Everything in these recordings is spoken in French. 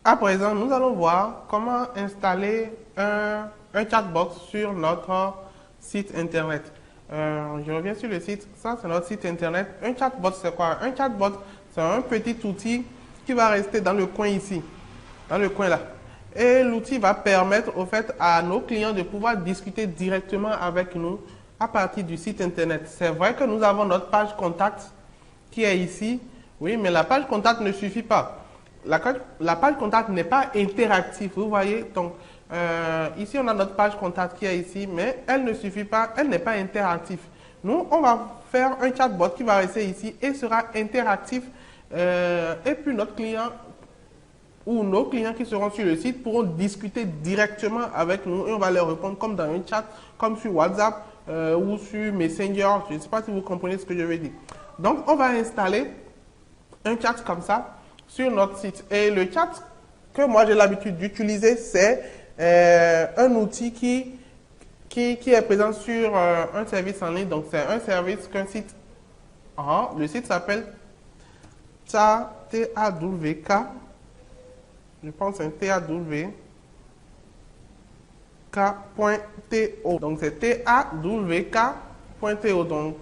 À présent, nous allons voir comment installer un chatbot sur notre site internet. Je reviens sur le site. Ça, c'est notre site internet. Un chatbot, c'est quoi? Un chatbot, c'est un petit outil qui va rester dans le coin ici, dans le coin là. Et l'outil va permettre au fait à nos clients de pouvoir discuter directement avec nous à partir du site internet. C'est vrai que nous avons notre page contact qui est ici, oui, mais la page contact ne suffit pas. La page contact n'est pas interactive, vous voyez. Donc, ici, on a notre page contact qui est ici, mais elle ne suffit pas, elle n'est pas interactive. Nous, on va faire un chatbot qui va rester ici et sera interactif. Et puis, notre client ou nos clients qui seront sur le site pourront discuter directement avec nous et on va leur répondre comme dans un chat, comme sur WhatsApp ou sur Messenger. Je ne sais pas si vous comprenez ce que je veux dire. Donc, on va installer un chat comme ça sur notre site. Et le chat que moi j'ai l'habitude d'utiliser, c'est un outil qui est présent sur un service en ligne. Donc, c'est un service qu'un site a. Le site s'appelle TAWK. Je pense que c'est TAWK.to. Donc, c'est TAWK.to. Donc,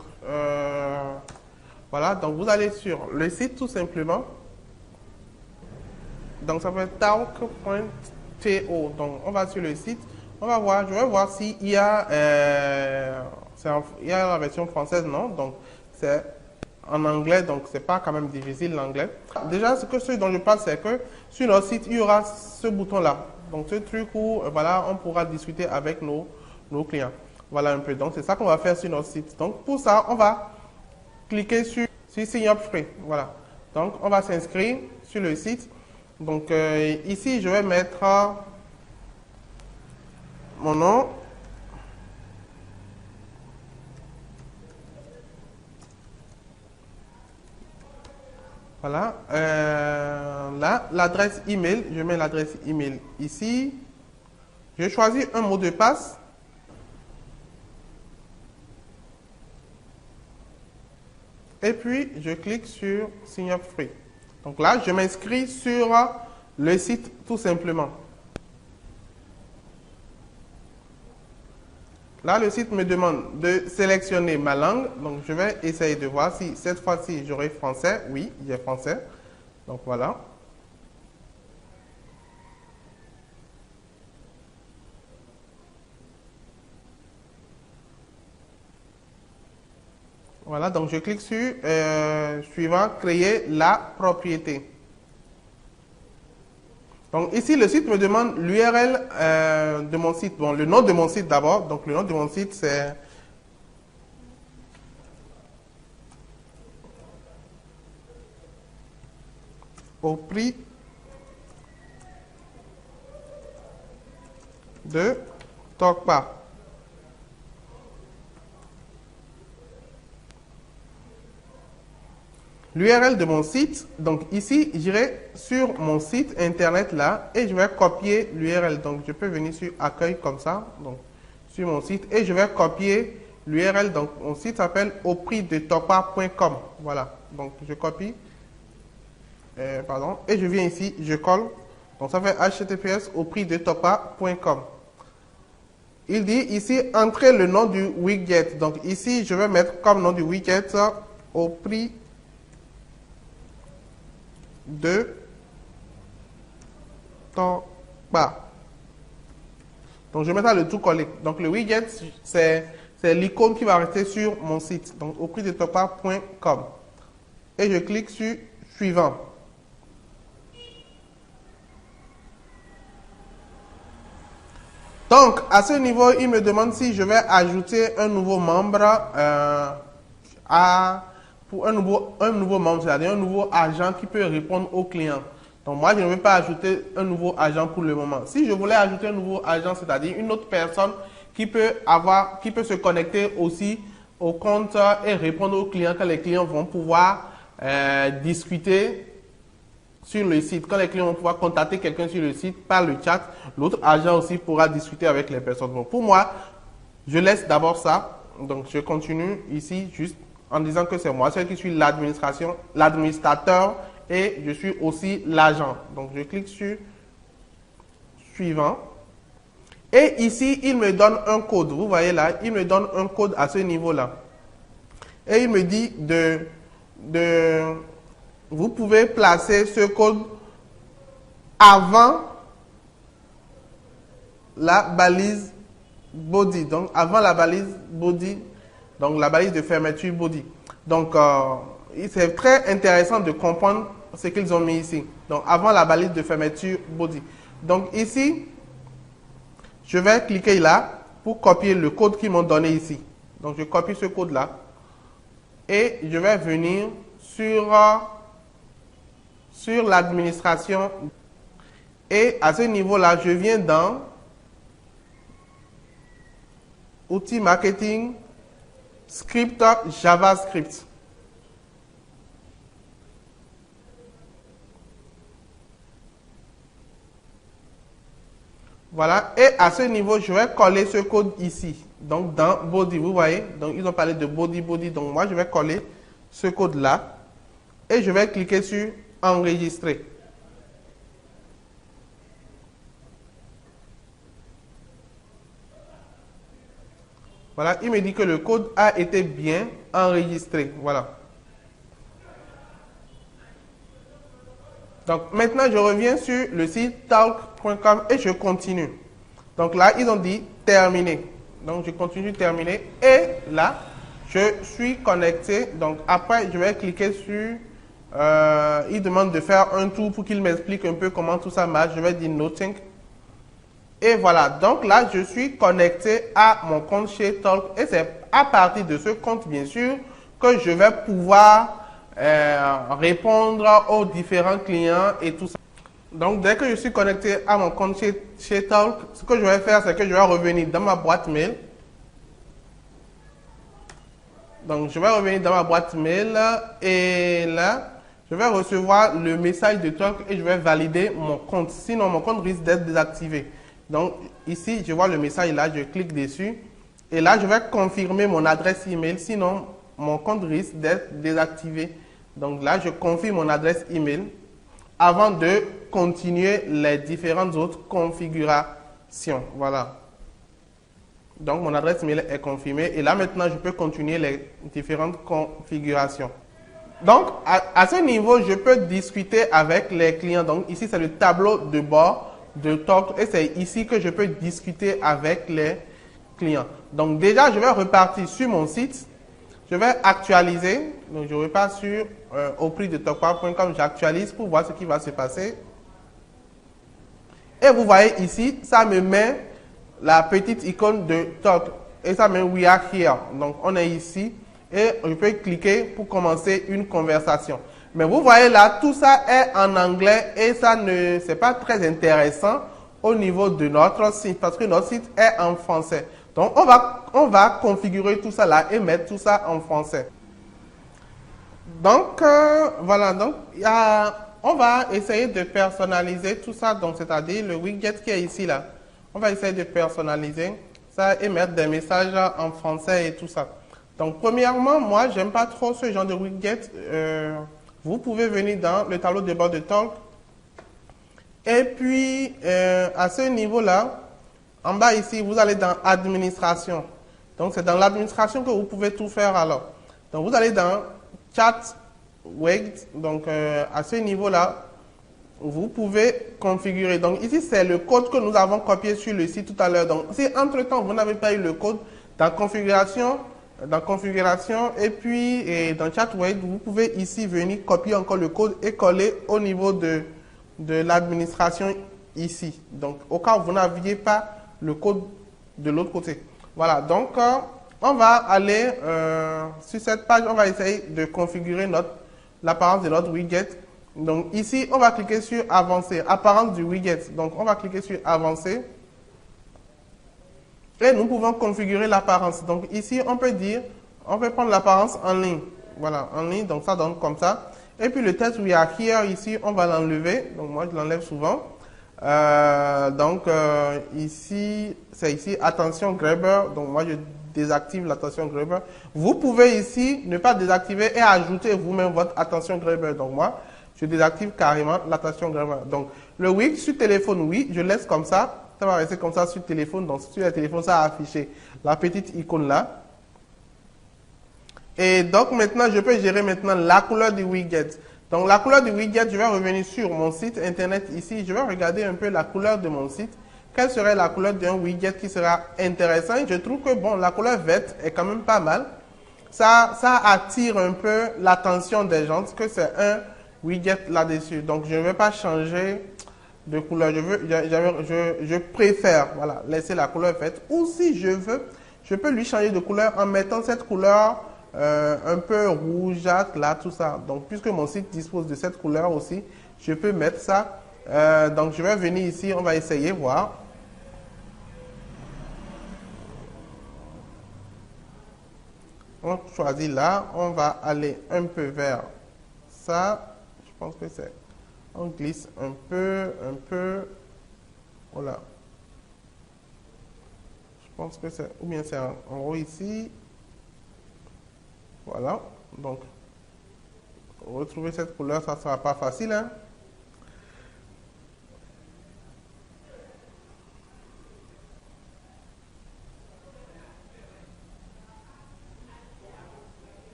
voilà. Donc, vous allez sur le site tout simplement. Donc, ça fait talk.to. Donc, on va sur le site. On va voir, je vais voir s'il y a, il y a la version française, non? Donc, c'est en anglais, donc c'est pas quand même difficile l'anglais. Déjà, ce dont je parle, c'est que sur notre site, il y aura ce bouton-là. Donc, ce truc où, voilà, on pourra discuter avec nos clients. Voilà un peu. Donc, c'est ça qu'on va faire sur notre site. Donc, pour ça, on va cliquer sur Sign Up Free. Voilà. Donc, on va s'inscrire sur le site. Donc, ici, je vais mettre mon nom. Voilà. Là, l'adresse email, je mets l'adresse email ici. Je choisis un mot de passe. Et puis, je clique sur Sign Up Free. Donc là, je m'inscris sur le site tout simplement. Là, le site me demande de sélectionner ma langue. Donc, je vais essayer de voir si cette fois-ci, j'aurai français. Oui, j'ai français. Donc, voilà. Voilà, donc je clique sur suivant, créer la propriété. Donc ici, le site me demande l'URL de mon site. Bon, le nom de mon site d'abord. Donc le nom de mon site, c'est au prix de Tokpa. L'URL de mon site, donc ici, j'irai sur mon site internet là et je vais copier l'URL. Donc je peux venir sur accueil comme ça, donc sur mon site et je vais copier l'URL. Donc mon site s'appelle au prix de tokpa.com. Voilà, donc je copie, pardon, et je viens ici, je colle. Donc ça fait https au prix de tokpa.com. Il dit ici, entrez le nom du widget. Donc ici, je vais mettre comme nom du widget au prix de Tokpa. Donc, je vais mettre le tout collé. Donc, le widget, c'est l'icône qui va rester sur mon site. Donc, au prix de tokpa.com. Et je clique sur suivant. Donc, à ce niveau, il me demande si je vais ajouter un nouveau membre pour un nouveau membre, c'est-à-dire un nouveau agent qui peut répondre aux clients. Donc moi, je ne vais pas ajouter un nouveau agent pour le moment. Si je voulais ajouter un nouveau agent, c'est-à-dire une autre personne qui peut se connecter aussi au compte et répondre aux clients quand les clients vont pouvoir discuter sur le site. Quand les clients vont pouvoir contacter quelqu'un sur le site par le chat, l'autre agent aussi pourra discuter avec les personnes. Bon, pour moi, je laisse d'abord ça. Donc, je continue ici juste en disant que c'est moi, celui qui suis l'administrateur et je suis aussi l'agent. Donc, je clique sur suivant. Et ici, il me donne un code. Vous voyez là, il me donne un code à ce niveau-là. Et il me dit vous pouvez placer ce code avant la balise body. Donc, avant la balise body, donc la balise de fermeture body. Donc, c'est très intéressant de comprendre ce qu'ils ont mis ici. Donc, avant la balise de fermeture body. Donc, ici, je vais cliquer là pour copier le code qu'ils m'ont donné ici. Donc, je copie ce code-là. Et je vais venir sur l'administration. Et à ce niveau-là, je viens dans outils marketing, script, JavaScript. Voilà. Et à ce niveau, je vais coller ce code ici. Donc, dans body, vous voyez. Donc, ils ont parlé de body. Donc, moi, je vais coller ce code-là. Et je vais cliquer sur enregistrer. Voilà. Il me dit que le code a été bien enregistré. Voilà. Donc, maintenant, je reviens sur le site talk.com et je continue. Donc là, ils ont dit terminer. Donc, je continue terminer. Et là, je suis connecté. Donc, après, je vais cliquer sur... il demande de faire un tour pour qu'il m'explique un peu comment tout ça marche. Je vais dire Nothing. Et voilà. Donc là, je suis connecté à mon compte chez Talk. Et c'est à partir de ce compte, bien sûr, que je vais pouvoir répondre aux différents clients et tout ça. Donc, dès que je suis connecté à mon compte chez Talk, ce que je vais faire, c'est que je vais revenir dans ma boîte mail. Donc, je vais revenir dans ma boîte mail et là, je vais recevoir le message de Talk et je vais valider mon compte. Sinon, mon compte risque d'être désactivé. Donc, ici, je vois le message là, je clique dessus et là, je vais confirmer mon adresse email. Sinon, mon compte risque d'être désactivé. Donc là, je confirme mon adresse email avant de continuer les différentes autres configurations. Voilà. Donc, mon adresse email est confirmée. Et là, maintenant, je peux continuer les différentes configurations. Donc, à ce niveau, je peux discuter avec les clients. Donc, ici, c'est le tableau de bord de Talk. Et c'est ici que je peux discuter avec les clients. Donc, déjà, je vais repartir sur mon site. Je vais actualiser. Donc, je repars sur au prix de talkpower.com. J'actualise pour voir ce qui va se passer. Et vous voyez ici, ça me met la petite icône de Talk. Et ça me met We are here. Donc, on est ici. Et je peux cliquer pour commencer une conversation. Mais vous voyez là, tout ça est en anglais et ça ne, c'est pas très intéressant au niveau de notre site parce que notre site est en français. Donc, on va configurer tout ça là et mettre tout ça en français. Donc, voilà. Donc, on va essayer de personnaliser tout ça. Donc, c'est-à-dire le widget qui est ici là. On va essayer de personnaliser ça et mettre des messages en français et tout ça. Donc, premièrement, moi, j'aime pas trop ce genre de widget. Vous pouvez venir dans le tableau de bord de Talk. Et puis, à ce niveau-là, en bas ici, vous allez dans Administration. Donc, c'est dans l'administration que vous pouvez tout faire alors. Donc, vous allez dans Chat Widget. Donc, à ce niveau-là, vous pouvez configurer. Donc, ici, c'est le code que nous avons copié sur le site tout à l'heure. Donc, si entre-temps, vous n'avez pas eu le code, dans Configuration et puis dans Chat Widget, vous pouvez ici venir copier encore le code et coller au niveau de l'administration ici. Donc, au cas où vous n'aviez pas le code de l'autre côté. Voilà, donc on va aller sur cette page, on va essayer de configurer l'apparence de notre widget. Donc ici, on va cliquer sur Avancer, apparence du widget. Donc on va cliquer sur Avancer. Et nous pouvons configurer l'apparence. Donc ici, on peut dire, on peut prendre l'apparence en ligne. Voilà, en ligne, donc ça donne comme ça. Et puis le texte We are here, ici, on va l'enlever. Donc moi, je l'enlève souvent. Ici, c'est ici, attention Grabber. Donc moi, je désactive l'attention Grabber. Vous pouvez ici ne pas désactiver et ajouter vous-même votre attention Grabber. Donc moi, je désactive carrément l'attention grammaire. Donc, le oui sur téléphone, oui, je laisse comme ça. Ça va rester comme ça sur téléphone. Donc, sur le téléphone, ça va afficher la petite icône là. Et donc, maintenant, je peux gérer maintenant la couleur du widget. Donc, la couleur du widget, je vais revenir sur mon site internet ici. Je vais regarder un peu la couleur de mon site. Quelle serait la couleur d'un widget qui sera intéressant? Je trouve que, bon, la couleur verte est quand même pas mal. Ça attire un peu l'attention des gens, parce que c'est un widget là-dessus. Donc, je ne vais pas changer de couleur. Je préfère, voilà, laisser la couleur verte. Ou si je veux, je peux lui changer de couleur en mettant cette couleur un peu rougeâtre, là, tout ça. Donc, puisque mon site dispose de cette couleur aussi, je peux mettre ça. Donc, je vais venir ici, on va essayer, voir. On choisit là, on va aller un peu vers ça. Je pense que c'est... On glisse un peu. Voilà. Je pense que c'est... Ou bien c'est en haut ici. Voilà. Donc, retrouver cette couleur, ça ne sera pas facile, hein.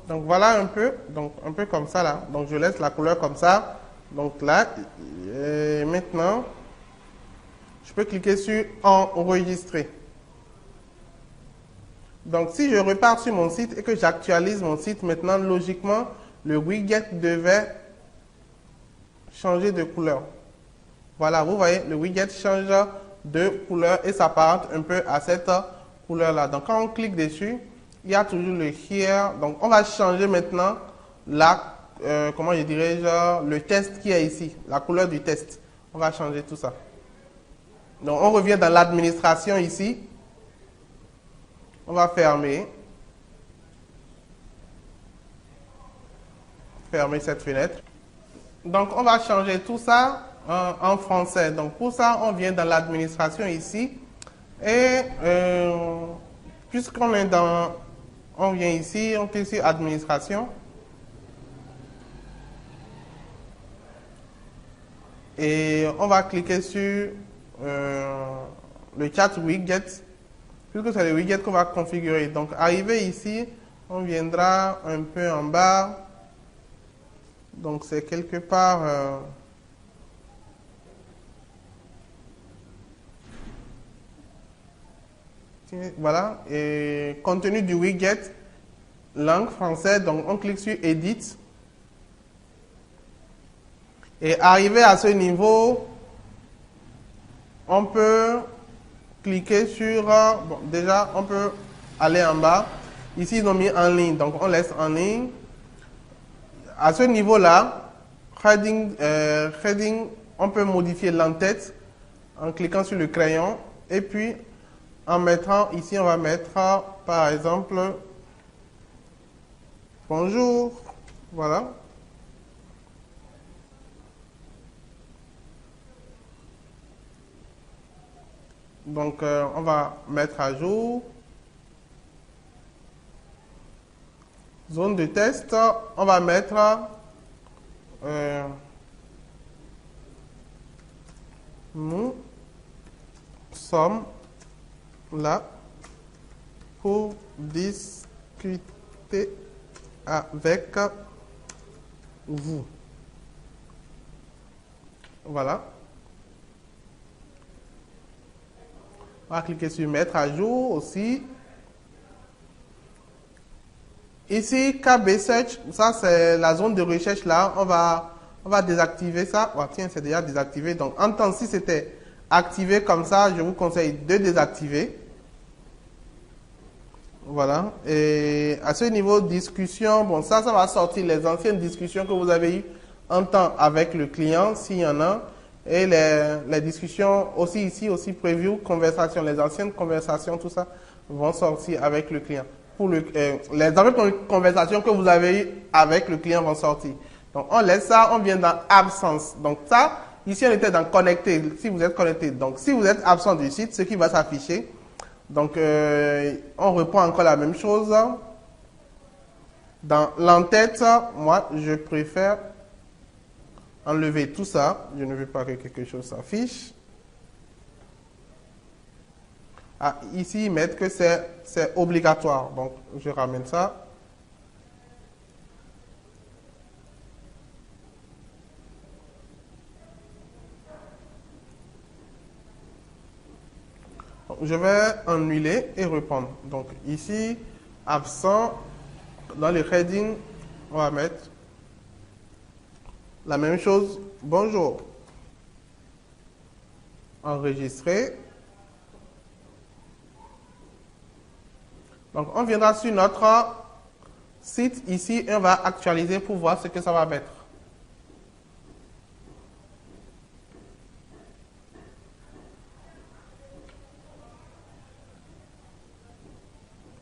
Donc voilà un peu comme ça là. Donc je laisse la couleur comme ça. Donc là, maintenant, je peux cliquer sur enregistrer. Donc si je repars sur mon site et que j'actualise mon site, maintenant logiquement, le widget devait changer de couleur. Voilà, vous voyez, le widget change de couleur et s'apparente un peu à cette couleur là. Donc quand on clique dessus, il y a toujours le here. Donc, on va changer maintenant comment je dirais, le test qui est ici, la couleur du test. On va changer tout ça. Donc, on revient dans l'administration ici. On va fermer. Fermer cette fenêtre. Donc, on va changer tout ça en français. Donc, pour ça, on vient dans l'administration ici. Et puisqu'on est dans... On vient ici, on clique sur administration. Et on va cliquer sur le chat widget, puisque c'est le widget qu'on va configurer. Donc, arrivé ici, on viendra un peu en bas. Donc, c'est quelque part... voilà, et contenu du widget, langue française, donc on clique sur Edit. Et arrivé à ce niveau, on peut cliquer sur, bon, déjà on peut aller en bas. Ici, ils ont mis en ligne, donc on laisse en ligne. À ce niveau-là, heading, on peut modifier l'entête en cliquant sur le crayon. Et puis, en mettant, ici, on va mettre, par exemple, bonjour, voilà. Donc, on va mettre à jour. Zone de test, on va mettre nous sommes là pour discuter avec vous. Voilà. On va cliquer sur mettre à jour aussi. Ici, KB Search, ça c'est la zone de recherche là. On va désactiver ça. Oh, tiens, c'est déjà désactivé. Donc, en temps, si c'était activé comme ça, je vous conseille de désactiver. Voilà. Et à ce niveau, discussion, bon, ça va sortir les anciennes discussions que vous avez eues en temps avec le client, s'il y en a. Et les discussions aussi ici, aussi preview, conversation, les anciennes conversations, tout ça, vont sortir avec le client. Les anciennes conversations que vous avez eues avec le client vont sortir. Donc, on laisse ça, on vient dans absence. Donc, ça, ici, on était dans connecté, si vous êtes connecté. Donc, si vous êtes absent du site, ce qui va s'afficher. Donc, on reprend encore la même chose. Dans l'entête, moi, je préfère enlever tout ça. Je ne veux pas que quelque chose s'affiche. Ah, ici, ils mettent que c'est obligatoire. Donc, je ramène ça. Je vais annuler et reprendre. Donc, ici, absent, dans le heading, on va mettre la même chose. Bonjour. Enregistrer. Donc, on viendra sur notre site ici et on va actualiser pour voir ce que ça va mettre.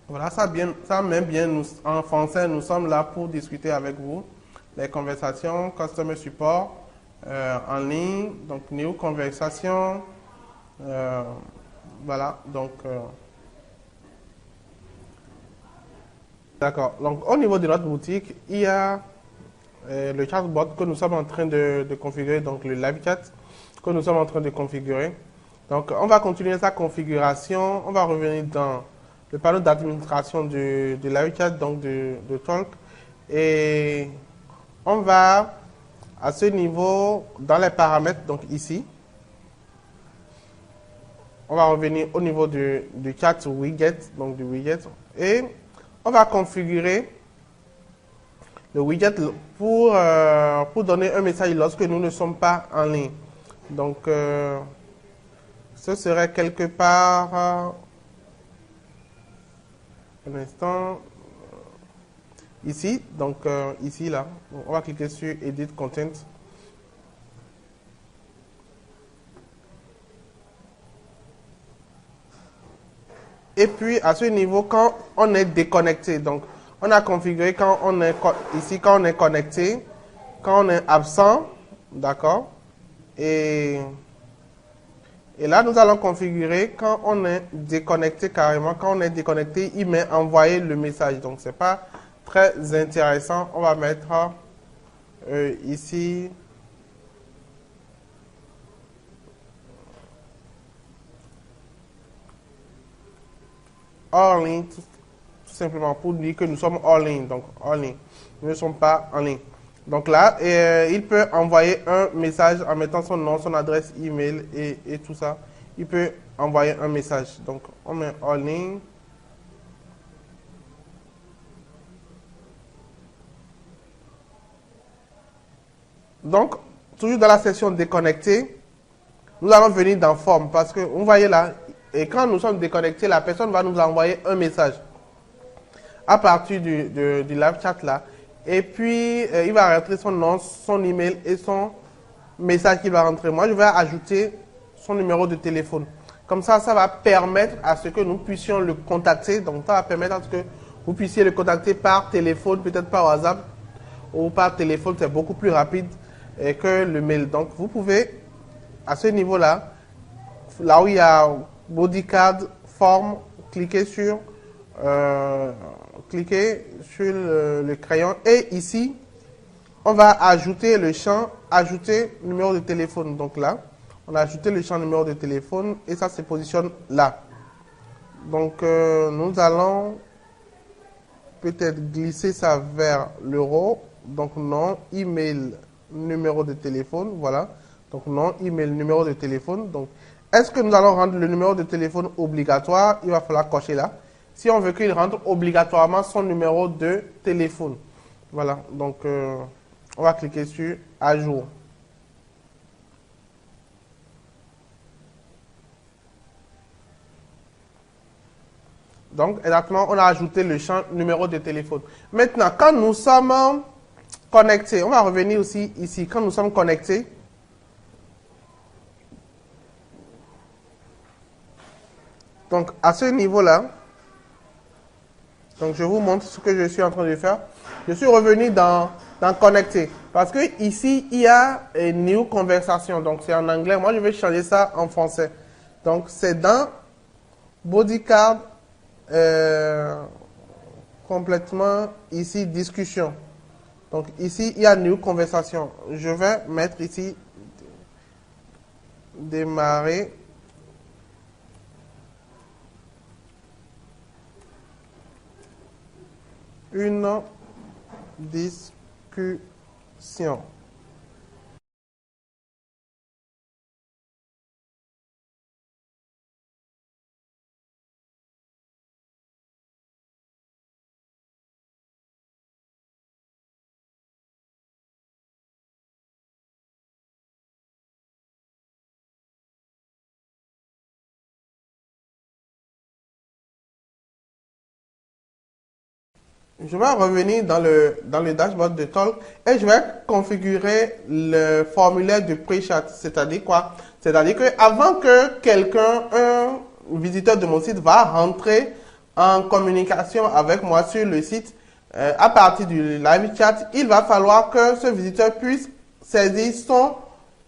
Voilà, ça met bien, nous, en français, nous sommes là pour discuter avec vous. Les conversations, customer support, en ligne, donc new conversation, voilà, donc... D'accord. Donc, au niveau de notre boutique, il y a le chatbot que nous sommes en train de configurer, donc le live chat que nous sommes en train de configurer. Donc, on va continuer sa configuration. On va revenir dans le panneau d'administration du live chat, donc de Talk. Et on va, à ce niveau, dans les paramètres, donc ici, on va revenir au niveau du chat widget, donc du widget. Et on va configurer le widget pour donner un message lorsque nous ne sommes pas en ligne. Donc, ce serait quelque part, un instant, ici. Donc, ici, là, on va cliquer sur Edit Content. Et puis, à ce niveau, quand on est déconnecté, donc, on a configuré quand on est ici, quand on est connecté, quand on est absent, d'accord? Et là, nous allons configurer quand on est déconnecté carrément. Quand on est déconnecté, il met envoyer le message. Donc, ce n'est pas très intéressant. On va mettre ici. Hors ligne, tout simplement pour dire que nous sommes hors ligne. Donc, hors ligne. Nous ne sommes pas en ligne. Donc là, il peut envoyer un message en mettant son nom, son adresse email et tout ça. Il peut envoyer un message. Donc, on met en ligne. Donc, toujours dans la section déconnecté, nous allons venir dans forme parce que, vous voyez là, et quand nous sommes déconnectés, la personne va nous envoyer un message à partir du live chat là. Et puis, il va rentrer son nom, son email et son message qu'il va rentrer. Moi, je vais ajouter son numéro de téléphone. Comme ça, ça va permettre à ce que nous puissions le contacter. Donc, ça va permettre à ce que vous puissiez le contacter par téléphone, peut-être par WhatsApp ou par téléphone. C'est beaucoup plus rapide que le mail. Donc, vous pouvez, à ce niveau-là, là où il y a bodycard, forme, cliquez sur le crayon et ici, on va ajouter le champ, ajouter numéro de téléphone. Donc là, on a ajouté le champ numéro de téléphone et ça se positionne là. Donc, nous allons peut-être glisser ça vers l'euro. Donc, nom, email, numéro de téléphone. Voilà. Donc, nom, email, numéro de téléphone. Donc, est-ce que nous allons rendre le numéro de téléphone obligatoire? Il va falloir cocher là. Si on veut qu'il rentre obligatoirement son numéro de téléphone. Voilà. Donc, on va cliquer sur « À jour ». Donc, exactement, on a ajouté le champ numéro de téléphone. Maintenant, quand nous sommes connectés, on va revenir aussi ici. Quand nous sommes connectés, donc à ce niveau-là, Donc, je vous montre ce que je suis en train de faire. Je suis revenu dans Connecter. Parce que ici, il y a New Conversation. Donc, c'est en anglais. Moi, je vais changer ça en français. Donc, c'est dans Bodycard, complètement ici, discussion. Donc, ici, il y a New Conversation. Je vais mettre ici, démarrer une discussion. Je vais revenir dans le dashboard de Talk et je vais configurer le formulaire de pre-chat. C'est-à-dire quoi? C'est-à-dire que avant que quelqu'un, un visiteur de mon site va rentrer en communication avec moi sur le site, à partir du live chat, il va falloir que ce visiteur puisse saisir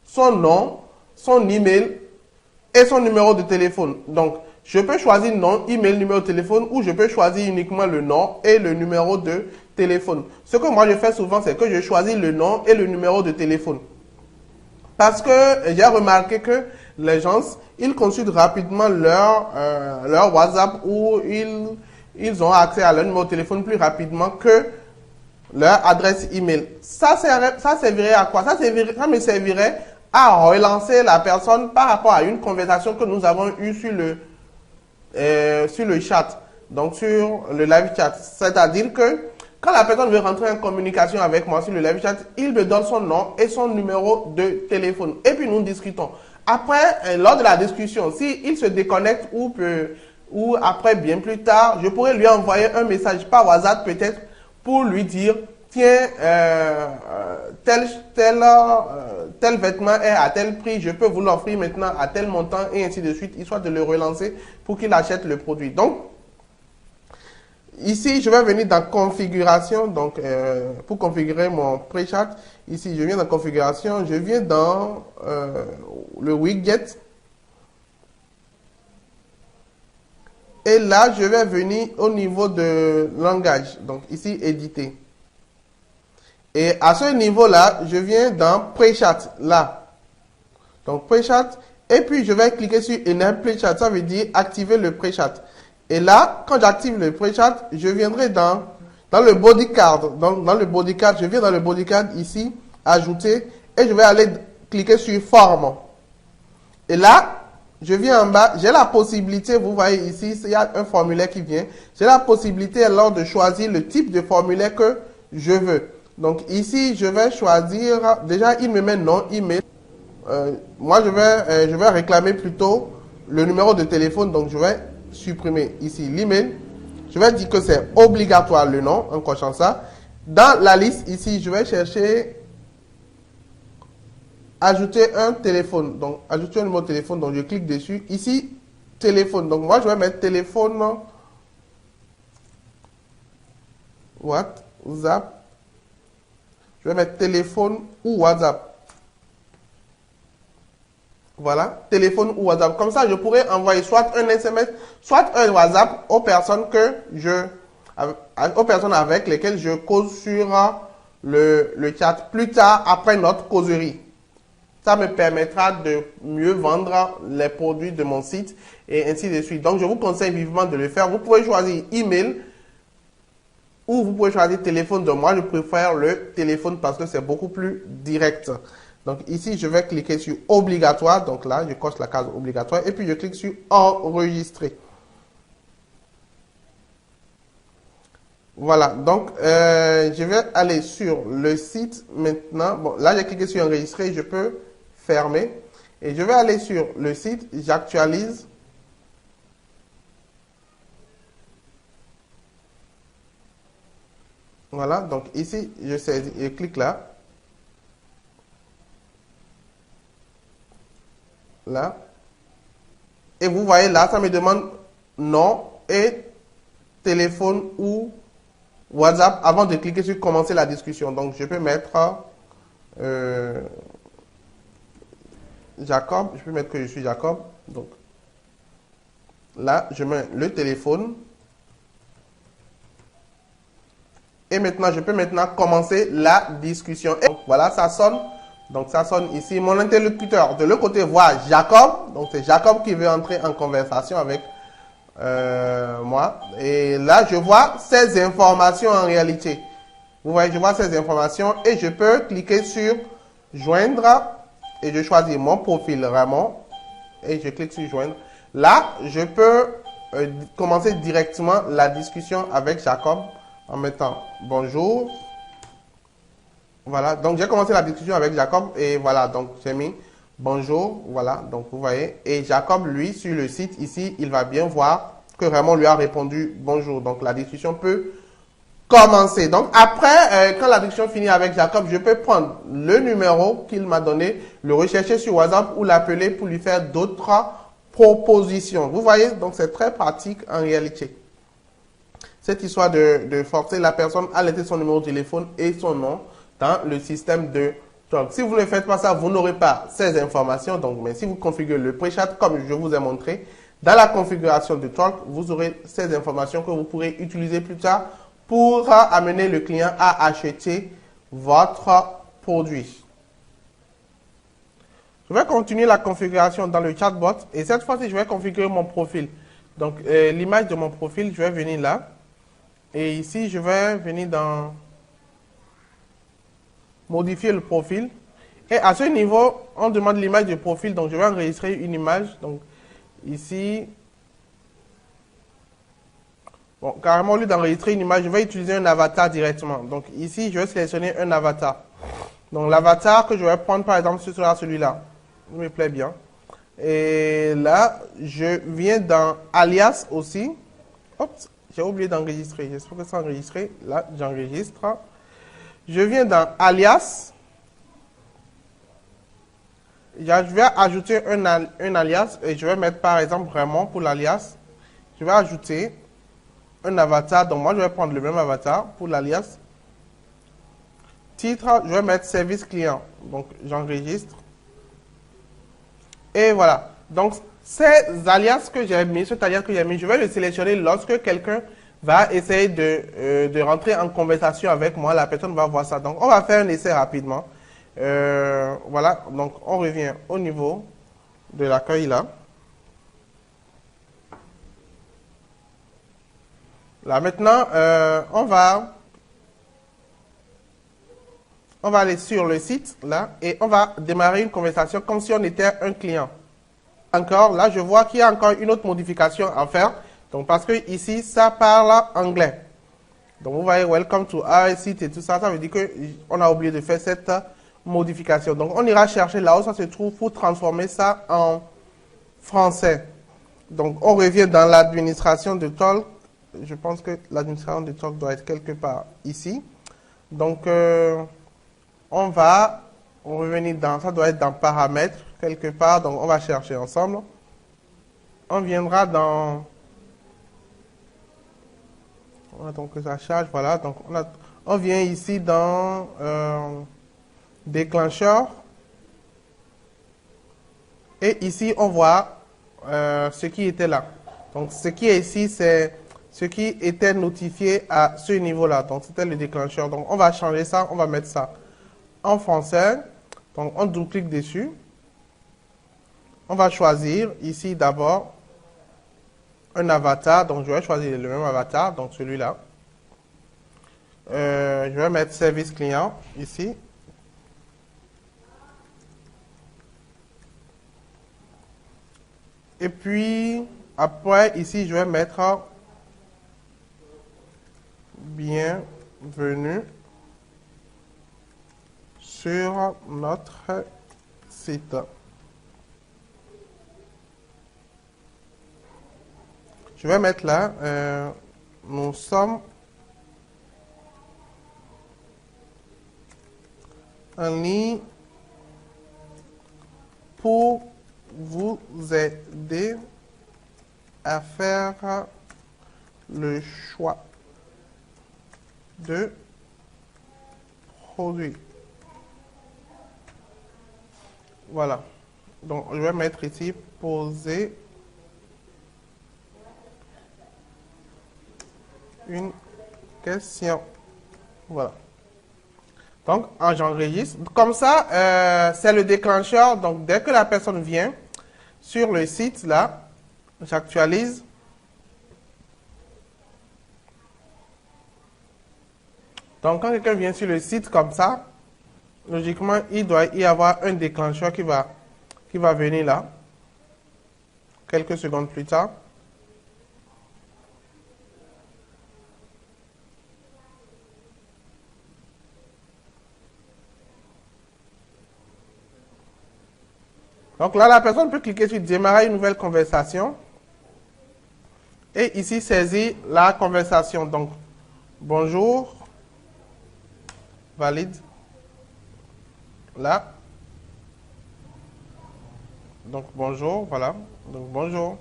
son nom, son email et son numéro de téléphone. Donc, je peux choisir nom, email, numéro de téléphone ou je peux choisir uniquement le nom et le numéro de téléphone. Ce que moi je fais souvent, c'est que je choisis le nom et le numéro de téléphone. Parce que j'ai remarqué que les gens, ils consultent rapidement leur WhatsApp ou ils ont accès à leur numéro de téléphone plus rapidement que leur adresse email. Ça servirait à quoi? Ça me servirait à relancer la personne par rapport à une conversation que nous avons eue sur le chat, donc sur le live chat. C'est-à-dire que quand la personne veut rentrer en communication avec moi sur le live chat, il me donne son nom et son numéro de téléphone. Et puis nous discutons. Après, lors de la discussion, s'il se déconnecte ou après, bien plus tard, je pourrais lui envoyer un message par WhatsApp peut-être pour lui dire, tiens, tel vêtement est à tel prix, je peux vous l'offrir maintenant à tel montant et ainsi de suite, histoire de le relancer pour qu'il achète le produit. Donc, ici, je vais venir dans configuration, donc pour configurer mon pre-chat, ici, je viens dans configuration, je viens dans le widget. Et là, je vais venir au niveau de langage, donc ici, éditer. Et à ce niveau-là, je viens dans pre-chat, là. Donc, pre-chat. Et puis, je vais cliquer sur Enable pre-chat. Ça veut dire activer le pre-chat. Et là, quand j'active le pre-chat, je viendrai dans le bodycard. Donc, dans le bodycard, je viens dans le bodycard ici, ajouter. Et je vais aller cliquer sur forme. Et là, je viens en bas, j'ai la possibilité, vous voyez ici, il y a un formulaire qui vient. J'ai la possibilité alors de choisir le type de formulaire que je veux. Donc ici, je vais choisir, déjà il me met nom, email. Moi, je vais réclamer plutôt le numéro de téléphone, donc je vais supprimer ici l'email. Je vais dire que c'est obligatoire le nom, en cochant ça. Dans la liste ici, je vais chercher ajouter un téléphone. Donc, ajouter un numéro de téléphone, donc je clique dessus. Ici, téléphone. Donc, moi, je vais mettre téléphone, WhatsApp. Je vais mettre téléphone ou WhatsApp. Voilà, téléphone ou WhatsApp. Comme ça, je pourrais envoyer soit un SMS, soit un WhatsApp aux personnes aux personnes avec lesquelles je cause sur le chat plus tard après notre causerie. Ça me permettra de mieux vendre les produits de mon site et ainsi de suite. Donc, je vous conseille vivement de le faire. Vous pouvez choisir email ou vous pouvez choisir téléphone. Donc, moi, je préfère le téléphone parce que c'est beaucoup plus direct. Donc, ici, je vais cliquer sur obligatoire. Donc là, je coche la case obligatoire et puis je clique sur enregistrer. Voilà, donc je vais aller sur le site maintenant. Bon, là, j'ai cliqué sur enregistrer, je peux fermer. Et je vais aller sur le site, j'actualise. Voilà, donc ici, je clique là. Là. Et vous voyez là, ça me demande nom et téléphone ou WhatsApp avant de cliquer sur commencer la discussion. Donc, je peux mettre Jacob. Je peux mettre que je suis Jacob. Donc, là, je mets le téléphone. Et maintenant, je peux maintenant commencer la discussion. Et voilà, ça sonne. Donc, ça sonne ici. Mon interlocuteur de l'autre côté voit Jacob. Donc, c'est Jacob qui veut entrer en conversation avec moi. Et là, je vois ces informations en réalité. Vous voyez, je vois ces informations et je peux cliquer sur joindre et je choisis mon profil Ramon et je clique sur joindre. Là, je peux commencer directement la discussion avec Jacob en mettant bonjour. Voilà, donc j'ai commencé la discussion avec Jacob et voilà, donc j'ai mis bonjour, voilà, donc vous voyez. Et Jacob, lui, sur le site ici, il va bien voir que Raymond lui a répondu bonjour. Donc la discussion peut commencer. Donc après, quand la discussion finit avec Jacob, je peux prendre le numéro qu'il m'a donné, le rechercher sur WhatsApp ou l'appeler pour lui faire d'autres propositions. Vous voyez, donc c'est très pratique en réalité. Cette histoire de forcer la personne à laisser son numéro de téléphone et son nom dans le système de Talk. Si vous ne faites pas ça, vous n'aurez pas ces informations. Donc, mais si vous configurez le pre-chat comme je vous ai montré, dans la configuration de Talk, vous aurez ces informations que vous pourrez utiliser plus tard pour amener le client à acheter votre produit. Je vais continuer la configuration dans le chatbot et cette fois-ci, je vais configurer mon profil. Donc, l'image de mon profil, je vais venir là. Et ici, je vais venir dans modifier le profil. Et à ce niveau, on demande l'image de profil. Donc, je vais enregistrer une image. Donc, ici, bon, carrément, au lieu d'enregistrer une image, je vais utiliser un avatar directement. Donc, ici, je vais sélectionner un avatar. Donc, l'avatar que je vais prendre, par exemple, ce sera celui-là. Il me plaît bien. Et là, je viens dans alias aussi. Hop, j'ai oublié d'enregistrer. J'espère que c'est enregistré. Là, j'enregistre. Je viens dans alias. Je vais ajouter un alias et je vais mettre par exemple Raymond pour l'alias. Je vais ajouter un avatar. Donc moi, je vais prendre le même avatar pour l'alias. Titre, je vais mettre service client. Donc j'enregistre. Et voilà. Donc ces alias que j'ai mis, cet alias que j'ai mis, je vais le sélectionner lorsque quelqu'un va essayer de rentrer en conversation avec moi. La personne va voir ça. Donc on va faire un essai rapidement. Voilà, donc on revient au niveau de l'accueil là. Là maintenant, on va aller sur le site là et on va démarrer une conversation comme si on était un client. Encore, là je vois qu'il y a encore une autre modification à faire. Donc parce que ici ça parle anglais. Donc vous voyez welcome to our site et tout ça, ça veut dire qu'on a oublié de faire cette modification. Donc, on ira chercher là où ça se trouve pour transformer ça en français. Donc, on revient dans l'administration de Talk. Je pense que l'administration de Talk doit être quelque part ici. Donc, on va revenir dans, ça doit être dans paramètres quelque part. Donc, on va chercher ensemble. On viendra dans, on attend que ça charge, voilà. Donc, on vient ici dans déclencheur. Et ici, on voit ce qui était là. Donc, ce qui est ici, c'est ce qui était notifié à ce niveau-là. Donc, c'était le déclencheur. Donc, on va changer ça. On va mettre ça en français. Donc, on double-clique dessus. On va choisir ici d'abord un avatar. Donc, je vais choisir le même avatar. Donc, celui-là. Je vais mettre service client ici. Et puis, après, ici, je vais mettre bienvenue sur notre site. Je vais mettre là, nous sommes en ligne pour vous aider à faire le choix de produits. Voilà. Donc, je vais mettre ici poser une question. Voilà. Donc, j'enregistre. Comme ça, c'est le déclencheur. Donc, dès que la personne vient sur le site, là, j'actualise. Donc, quand quelqu'un vient sur le site comme ça, logiquement, il doit y avoir un déclencheur qui va venir là, quelques secondes plus tard. Donc là, la personne peut cliquer sur démarrer une nouvelle conversation et ici saisir la conversation. Donc, bonjour, valide, là. Donc, bonjour, voilà. Donc, bonjour.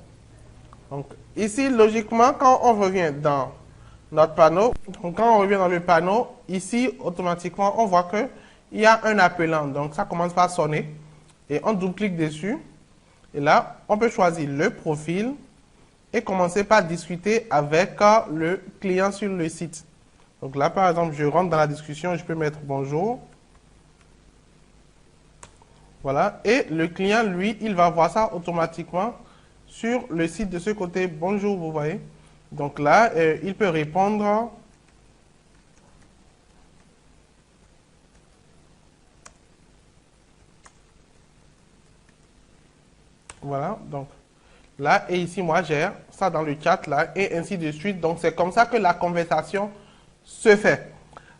Donc, ici, logiquement, quand on revient dans notre panneau, donc quand on revient dans le panneau, ici, automatiquement, on voit qu'il y a un appelant. Donc, ça commence par sonner. Et on double-clique dessus. Et là, on peut choisir le profil et commencer par discuter avec le client sur le site. Donc là, par exemple, je rentre dans la discussion, je peux mettre bonjour. Voilà. Et le client, lui, il va voir ça automatiquement sur le site de ce côté. Bonjour, vous voyez. Donc là, il peut répondre. Voilà, donc là, et ici, moi, j'ai ça dans le chat, là, et ainsi de suite. Donc, c'est comme ça que la conversation se fait.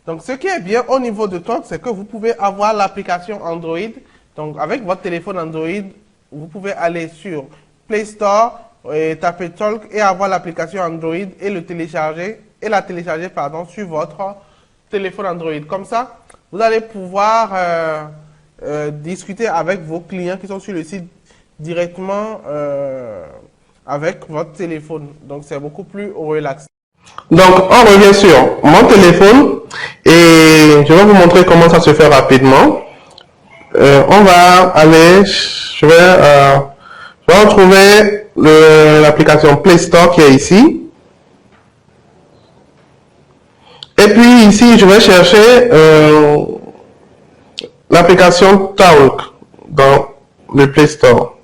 Donc, ce qui est bien au niveau de Talk, c'est que vous pouvez avoir l'application Android. Donc, avec votre téléphone Android, vous pouvez aller sur Play Store, et taper Talk et avoir l'application Android et le télécharger, et la télécharger, pardon, sur votre téléphone Android. Comme ça, vous allez pouvoir discuter avec vos clients qui sont sur le site directement avec votre téléphone. Donc, c'est beaucoup plus relax. Donc, on revient sur mon téléphone et je vais vous montrer comment ça se fait rapidement. On va aller, je vais retrouver l'application Play Store qui est ici. Et puis ici, je vais chercher l'application Talk dans le Play Store.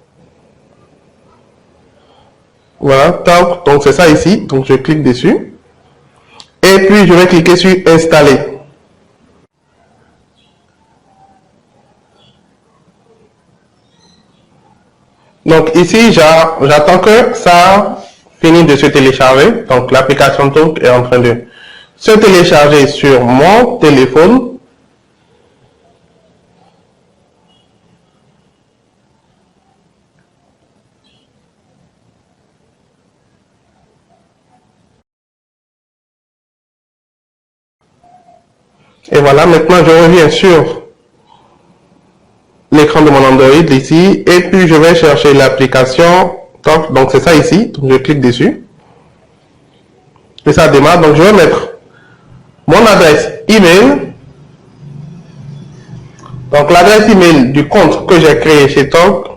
Voilà, Talk, donc c'est ça ici, donc je clique dessus. Et puis je vais cliquer sur installer. Donc ici, j'attends que ça finisse de se télécharger. Donc l'application Talk est en train de se télécharger sur mon téléphone. Et voilà, maintenant je reviens sur l'écran de mon Android ici, et puis je vais chercher l'application Talk, donc c'est ça ici, donc je clique dessus, et ça démarre. Donc je vais mettre mon adresse email, donc l'adresse email du compte que j'ai créé chez Talk.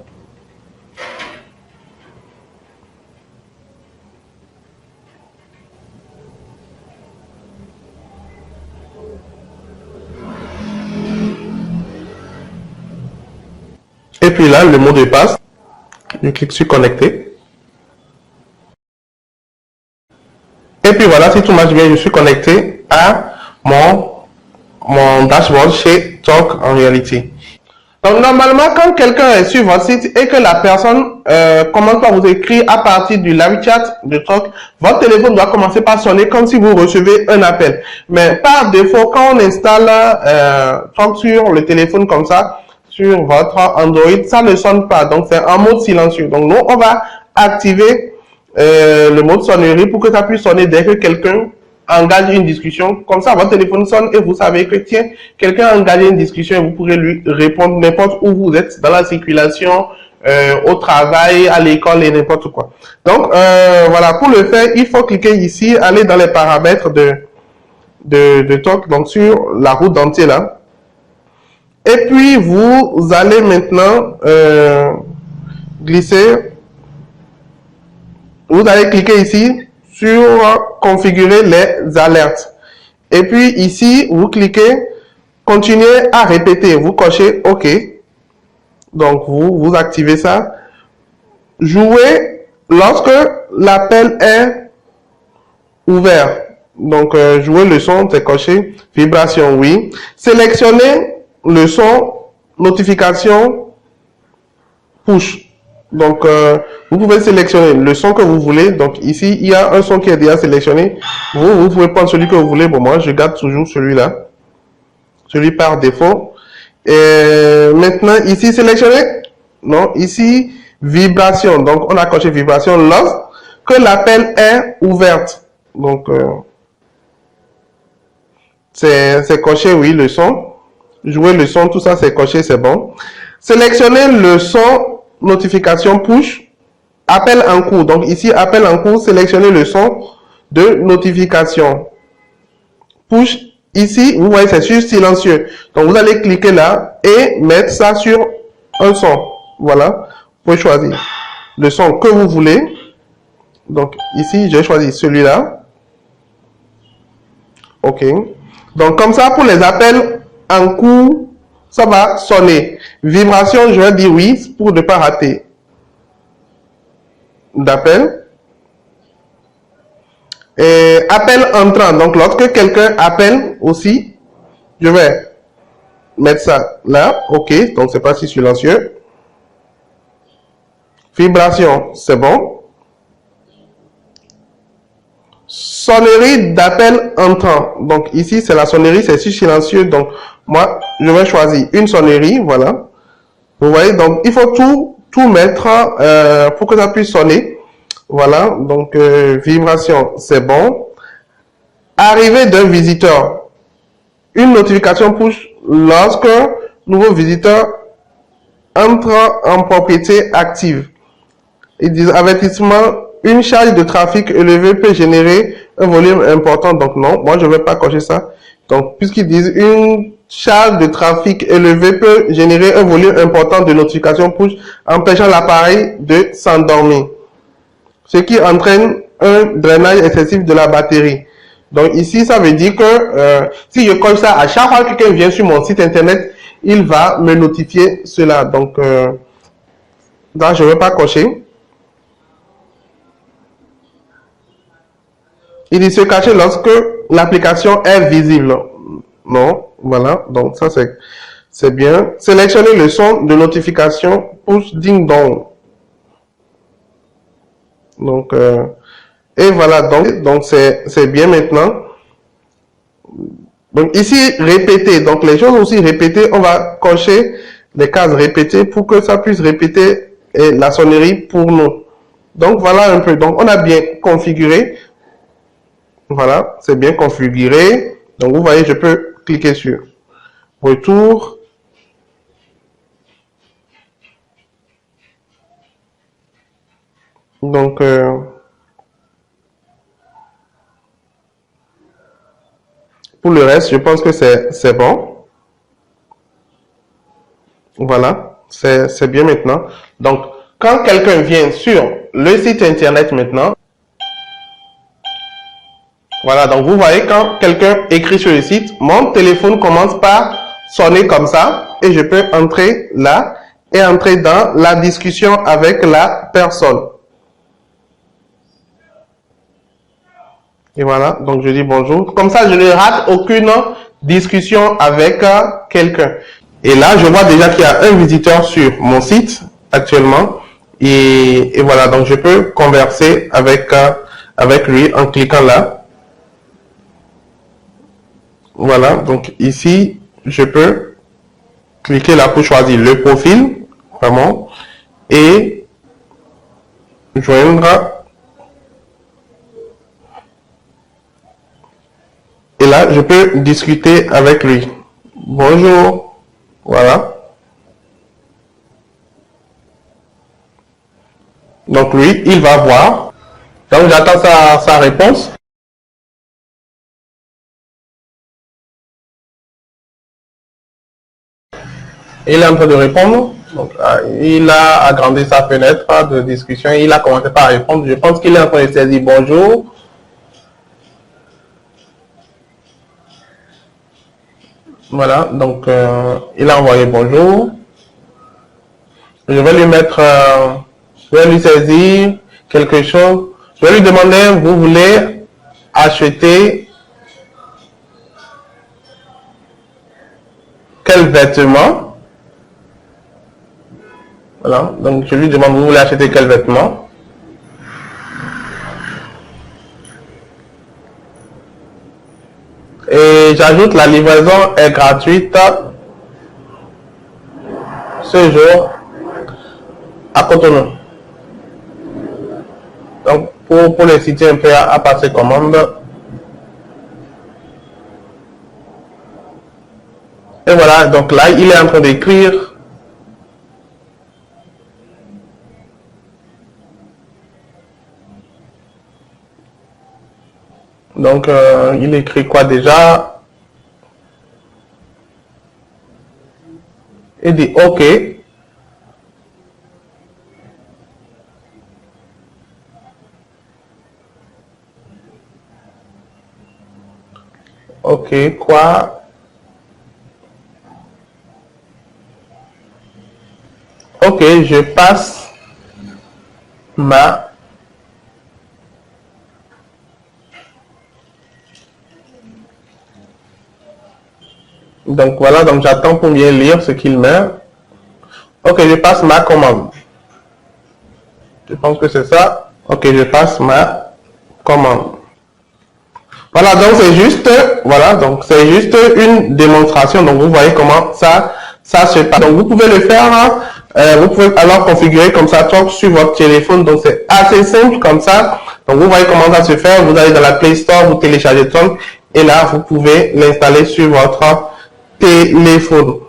Et puis là, le mot de passe, je clique sur connecter. Et puis voilà, si tout marche bien, je suis connecté à mon dashboard chez Talk en réalité. Donc normalement, quand quelqu'un est sur votre site et que la personne commence par vous écrire à partir du live chat de Talk, votre téléphone doit commencer par sonner comme si vous recevez un appel. Mais par défaut, quand on installe Talk sur le téléphone comme ça, sur votre Android, ça ne sonne pas. Donc, c'est en mode silencieux. Donc, nous, on va activer le mode sonnerie pour que ça puisse sonner dès que quelqu'un engage une discussion. Comme ça, votre téléphone sonne et vous savez que, tiens, quelqu'un a engagé une discussion et vous pourrez lui répondre n'importe où vous êtes, dans la circulation, au travail, à l'école et n'importe quoi. Donc, voilà, pour le faire, il faut cliquer ici, aller dans les paramètres de Talk, donc sur la route dentier là. Et puis, vous allez maintenant glisser, vous allez cliquer ici sur configurer les alertes. Et puis ici, vous cliquez continuer à répéter, vous cochez OK. Donc, vous activez ça. Jouez lorsque l'appel est ouvert. Donc, jouer le son, c'est coché. Vibration, oui. Sélectionnez le son, notification, push. Donc, vous pouvez sélectionner le son que vous voulez. Donc, ici, il y a un son qui est déjà sélectionné. Vous pouvez prendre celui que vous voulez. Bon, moi, je garde toujours celui-là. Celui par défaut. Et maintenant, ici, sélectionner. Non, ici, vibration. Donc, on a coché vibration lorsque l'appel est ouverte. Donc, c'est coché, oui, le son. Jouer le son, tout ça, c'est coché, c'est bon. Sélectionnez le son, notification push, appel en cours. Donc, ici, appel en cours, sélectionnez le son de notification. Push, ici, vous voyez, c'est sur silencieux. Donc, vous allez cliquer là et mettre ça sur un son. Voilà. Vous pouvez choisir le son que vous voulez. Donc, ici, j'ai choisi celui-là. OK. Donc, comme ça, pour les appels en cours, ça va sonner. Vibration, je vais dire oui pour ne pas rater d'appel. Et appel entrant. Donc, lorsque quelqu'un appelle aussi, je vais mettre ça là. OK. Donc, c'est pas si silencieux. Vibration, c'est bon. Sonnerie d'appel entrant. Donc, ici, c'est la sonnerie, c'est si silencieux. Donc, moi, je vais choisir une sonnerie. Voilà. Vous voyez, donc, il faut tout mettre pour que ça puisse sonner. Voilà. Donc, vibration, c'est bon. Arrivée d'un visiteur. Une notification push lorsque nouveau visiteur entre en propriété active. Ils disent avertissement, une charge de trafic élevée peut générer un volume important. Donc non, moi je ne vais pas cocher ça. Donc puisqu'ils disent une charge de trafic élevée peut générer un volume important de notifications push, empêchant l'appareil de s'endormir. Ce qui entraîne un drainage excessif de la batterie. Donc ici, ça veut dire que si je coche ça, à chaque fois que quelqu'un vient sur mon site internet, il va me notifier cela. Donc là, je ne vais pas cocher. Il dit se cacher lorsque l'application est visible. Non, voilà. Donc ça, c'est bien. Sélectionnez le son de notification push ding dong. Donc, et voilà. Donc c'est bien maintenant. Donc ici, répéter. Donc les choses aussi répétées, on va cocher les cases répétées pour que ça puisse répéter la sonnerie pour nous. Donc voilà un peu. Donc on a bien configuré. Voilà, c'est bien configuré. Donc vous voyez, je peux cliquer sur retour. Donc pour le reste, je pense que c'est bon. Voilà, c'est bien maintenant. Donc quand quelqu'un vient sur le site internet maintenant, voilà, donc vous voyez quand quelqu'un écrit sur le site, mon téléphone commence par sonner comme ça et je peux entrer là et entrer dans la discussion avec la personne. Et voilà, donc je dis bonjour. Comme ça, je ne rate aucune discussion avec quelqu'un. Et là, je vois déjà qu'il y a un visiteur sur mon site actuellement. Et voilà, donc je peux converser avec lui en cliquant là. Voilà, donc ici, je peux cliquer là pour choisir le profil, vraiment, et joindre. Et là, je peux discuter avec lui. Bonjour, voilà. Donc lui, il va voir. Donc j'attends sa réponse. Il est en train de répondre. Donc, il a agrandi sa fenêtre de discussion. Il a commencé par répondre. Je pense qu'il est en train de saisir bonjour. Voilà, donc il a envoyé bonjour. Je vais lui mettre, je vais lui saisir quelque chose. Je vais lui demander, vous voulez acheter quel vêtement? Voilà, donc je lui demande, vous voulez acheter quel vêtement? Et j'ajoute, la livraison est gratuite ce jour à Cotonou. Donc, pour les citer un peu à passer commande. Et voilà, donc là, il est en train d'écrire. Donc, il écrit quoi déjà? Il dit OK. OK, quoi? OK, je passe ma Donc voilà, donc j'attends pour bien lire ce qu'il met. Ok, je passe ma commande. Je pense que c'est ça. Ok, je passe ma commande. Voilà, donc c'est juste, voilà, donc c'est juste une démonstration. Donc vous voyez comment ça se passe. Donc vous pouvez le faire, vous pouvez alors configurer comme ça Talk sur votre téléphone. Donc c'est assez simple comme ça. Donc vous voyez comment ça se fait. Vous allez dans la Play Store, vous téléchargez Talk et là vous pouvez l'installer sur votre téléphone.